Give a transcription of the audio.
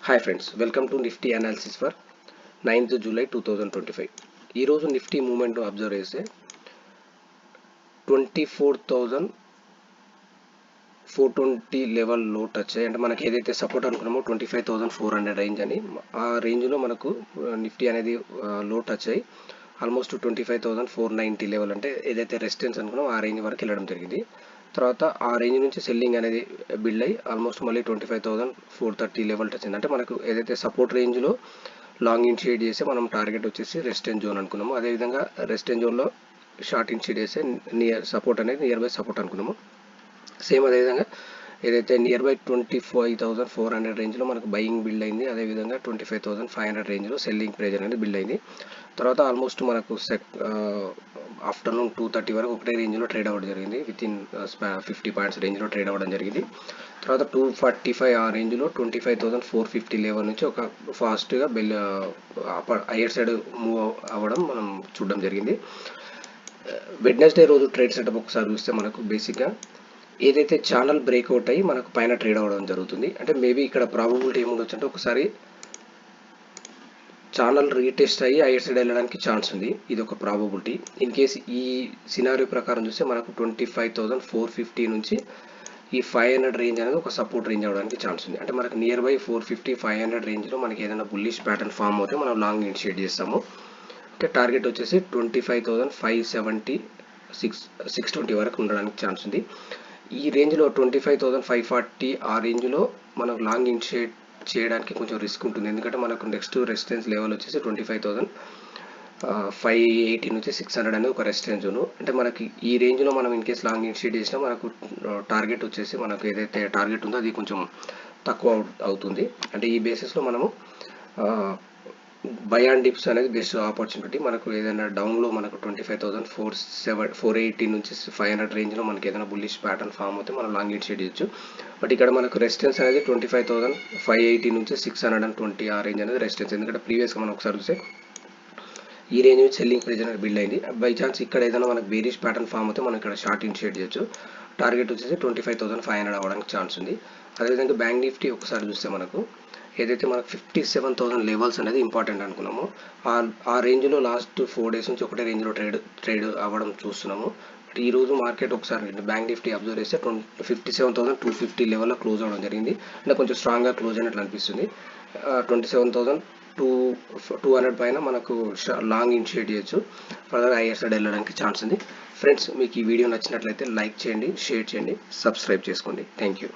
Hi friends, welcome to Nifty analysis for 9th July 2025. ఈరోజు Nifty moment observe చేస్తే 24,420 level లో touch అయ్యి, అంటే మనకి ఏదైతే సపోర్ట్ అనుకున్నామో 25,400 రేంజ్ అని, ఆ రేంజ్లో మనకు నిఫ్టీ అనేది లో టచ్ అయ్యి ఆల్మోస్ట్ 25,490 లెవెల్, అంటే ఏదైతే రెసిస్టెన్స్ అనుకున్నామో ఆ రేంజ్ వరకు వెళ్ళడం జరిగింది. తర్వాత ఆ రేంజ్ నుంచి సెల్లింగ్ అనేది బిల్డ్ అయ్యి ఆల్మోస్ట్ మళ్ళీ 25,430 లెవెల్ టచ్ అయింది. అంటే మనకు ఏదైతే సపోర్ట్ రేంజ్లో లాంగ్ ఇనిషియేట్ చేసి మనం టార్గెట్ వచ్చేసి రెసిస్టెన్స్ జోన్ అనుకున్నాము, అదేవిధంగా రెసిస్టెన్స్ జోన్లో షార్ట్ ఇనిషియేట్ చేస్తే సపోర్ట్ అనేది నియర్ బై సపోర్ట్ అనుకున్నాము. సేమ్ అదేవిధంగా ఏదైతే నియర్ బై 25,400 రేంజ్లో మనకు బయింగ్ బిల్డ్ అయింది, అదేవిధంగా 25,500 రేంజ్లో సెల్లింగ్ ప్రెజర్ అనేది బిల్డ్ అయింది. తర్వాత ఆల్మోస్ట్ మనకు ఆఫ్టర్నూన్ 2:30 వరకు ఒకటే రేంజ్లో ట్రేడ్ అవ్వడం జరిగింది, విత్ ఇన్ 50 పాయింట్స్ రేంజ్లో ట్రేడ్ అవ్వడం జరిగింది. తర్వాత 245 ఆ రేంజ్లో 25,450 లెవెల్ నుంచి ఒక ఫాస్ట్గా హైయర్ సైడ్ మూవ్ అవ్వడం మనం చూడడం జరిగింది. వెడ్నెస్డే రోజు ట్రేడ్ సెటప్ ఒకసారి చూస్తే మనకు బేసిక్గా ఏదైతే ఛానల్ బ్రేక్అవుట్ అయ్యి మనకు పైన ట్రేడ్ అవ్వడం జరుగుతుంది. అంటే మేబీ ఇక్కడ ప్రాబబిలిటీ ఏముండొచ్చు అంటే ఒకసారి ఛానల్ రీటెస్ట్ అయ్యి హైయర్ సైడ్ వెళ్ళడానికి ఛాన్స్ ఉంది, ఇది ఒక ప్రాబబిలిటీ. ఇన్ కేస్ ఈ సినారియో ప్రకారం చూస్తే మనకు 25,450 నుంచి ఈ 500 రేంజ్ అనేది ఒక సపోర్ట్ రేంజ్ అవ్వడానికి ఛాన్స్ ఉంది. అంటే మనకు నియర్ బై 450-500 రేంజ్లో మనకి ఏదైనా బుల్లిష్ ప్యాటర్న్ ఫామ్ అవుతే మనం లాంగ్ ఇనిషియేట్ చేస్తాము. ఓకే, టార్గెట్ వచ్చేసి 25,570 620 వరకు ఉండడానికి ఛాన్స్ ఉంది. ఈ రేంజ్లో 25,540 ఆ రేంజ్లో మనకు లాంగ్ ఇనిషియేట్ చేయడానికి కొంచెం రిస్క్ ఉంటుంది, ఎందుకంటే మనకు నెక్స్ట్ రెసిస్టెన్స్ లెవెల్ వచ్చేసి 25,580 నుంచి 600 అనేది ఒక రెసిస్టెన్స్ జోన్. అంటే మనకి ఈ రేంజ్లో మనం ఇన్ కేస్ లాంగ్ ఇనిషియేట్ చేసినా మనకు టార్గెట్ వచ్చేసి మనకు ఏదైతే టార్గెట్ ఉందో అది కొంచెం తక్కువ అవుతుంది. అంటే ఈ బేసిస్లో మనము బై అండ్ డిప్స్ అనేది బెస్ట్ ఆపర్చునిటీ. మనకు ఏదైనా డౌన్లో మనకు 25,480 నుంచి 500 రేంజ్లో మనకి ఏదైనా బుల్లిష్ ప్యాటర్న్ ఫామ్ అవుతే మనం లాంగ్ ఇనిషియేట్ చేయొచ్చు. బట్ ఇక్కడ మనకు రెసిస్టెన్స్ అనేది 25,580 నుంచి 620 ఆ రేంజ్ అనేది రెసిస్టెన్స్, ఎందుకంటే ప్రీవియస్గా మనం ఒకసారి చూస్తే ఈ రేంజ్ నుంచి సెల్లింగ్ ప్రెజర్ అనేది బిల్డ్ అయింది. బై ఛాన్స్ ఇక్కడ ఏదైనా మనకు బేరిష్ ప్యాటర్న్ ఫామ్ అయితే మనం ఇక్కడ షార్ట్ ఇనిషియేట్ చేయొచ్చు. టార్గెట్ వచ్చేసి 25,500 అవ్వడానికి ఛాన్స్ ఉంది. అదేవిధంగా బ్యాంక్ నిఫ్టీ ఒకసారి చూస్తే మనకు ఏదైతే మనకు 57,000 లెవెల్స్ అనేది ఇంపార్టెంట్ అనుకున్నామో ఆ రేంజ్లో లాస్ట్ 4 డేస్ నుంచి ఒకటే రేంజ్లో ట్రేడ్ అవ్వడం చూస్తున్నాము. బట్ ఈరోజు మార్కెట్ ఒకసారి బ్యాంక్ నిఫ్టీ అబ్జర్వ్ చేస్తే 57,250 లెవెల్లో క్లోజ్ అవ్వడం జరిగింది. అంటే కొంచెం స్ట్రాంగ్గా క్లోజ్ అయినట్లు అనిపిస్తుంది. 27,200 పైన మనకు లాంగ్ ఇనిషియేట్ చేయొచ్చు, ఫర్దర్ హైయర్ సైడ్ వెళ్ళడానికి ఛాన్స్ ఉంది. ఫ్రెండ్స్, మీకు ఈ వీడియో నచ్చినట్లయితే లైక్ చేయండి, షేర్ చేయండి, సబ్స్క్రైబ్ చేసుకోండి. Thank you.